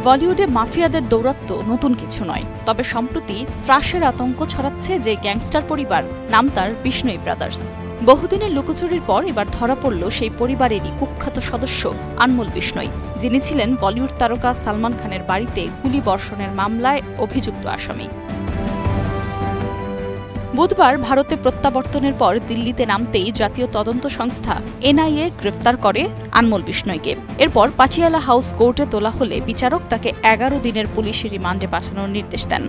বলিউডে মাফিয়াদের দৌরাত্ম্য নতুন কিছু নয়, তবে সম্প্রতি ত্রাসের আতঙ্ক ছড়াচ্ছে যে গ্যাংস্টার পরিবার, নাম তার বিষ্ণই ব্রাদার্স। বহুদিনের লুকোচুরির পর এবার ধরা পড়ল সেই পরিবারেরই কুখ্যাত সদস্য আনমোল বিষ্ণই, যিনি ছিলেন বলিউড তারকা সালমান খানের বাড়িতে গুলি বর্ষণের মামলায় অভিযুক্ত আসামি। বুধবার ভারতে প্রত্যাবর্তনের পর দিল্লিতে নামতেই জাতীয় তদন্ত সংস্থা এনআইএ গ্রেফতার করে আনমোল বিষ্ণইকে। এরপর পাটিয়ালা হাউস কোর্টে তোলা হলে বিচারক তাকে 11 দিনের পুলিশি রিমান্ডে পাঠানোর নির্দেশ দেন।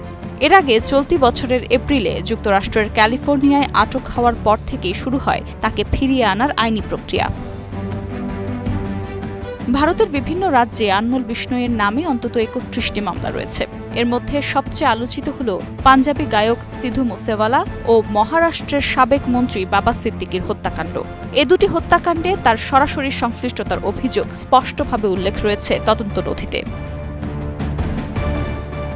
এর আগে চলতি বছরের এপ্রিলে যুক্তরাষ্ট্রের ক্যালিফোর্নিয়ায় আটক হওয়ার পর থেকেই শুরু হয় তাকে ফিরিয়ে আনার আইনি প্রক্রিয়া। ভারতের বিভিন্ন রাজ্যে আনমোল বিষ্ণইয়ের নামে অন্তত 31টি মামলা রয়েছে। এর মধ্যে সবচেয়ে আলোচিত হল পাঞ্জাবি গায়ক সিধু মুসেওয়ালা ও মহারাষ্ট্রের সাবেক মন্ত্রী বাবা সিদ্দিকির হত্যাকাণ্ড। এ দুটি হত্যাকাণ্ডে তার সরাসরি সংশ্লিষ্টতার অভিযোগ স্পষ্টভাবে উল্লেখ রয়েছে তদন্ত নথিতে।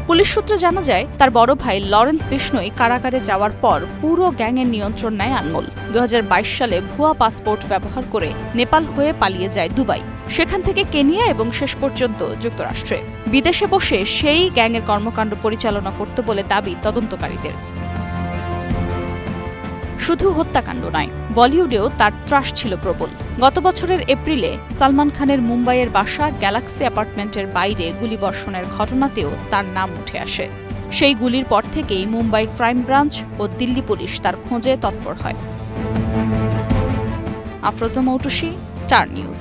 পুলিশ সূত্রে জানা যায়, তার বড় ভাই লরেন্স বিষ্ণই কারাগারে যাওয়ার পর পুরো গ্যাংয়ের নিয়ন্ত্রণ নেয় আনমোল। 2022 সালে ভুয়া পাসপোর্ট ব্যবহার করে নেপাল হয়ে পালিয়ে যায় দুবাই, সেখান থেকে কেনিয়া এবং শেষ পর্যন্ত যুক্তরাষ্ট্রে। বিদেশে বসে সেই গ্যাংয়ের কর্মকাণ্ড পরিচালনা করত বলে দাবি তদন্তকারীদের। শুধু হত্যাকাণ্ড নয়, বলিউডেও তার ত্রাস ছিল প্রবল। গত বছরের এপ্রিলে সালমান খানের মুম্বাইয়ের বাসা গ্যালাক্সি অ্যাপার্টমেন্টের বাইরে গুলিবর্ষণের ঘটনাতেও তার নাম উঠে আসে। সেই গুলির পর থেকেই মুম্বাই ক্রাইম ব্রাঞ্চ ও দিল্লি পুলিশ তার খোঁজে তৎপর হয়। Afroza Moutushi, Star news.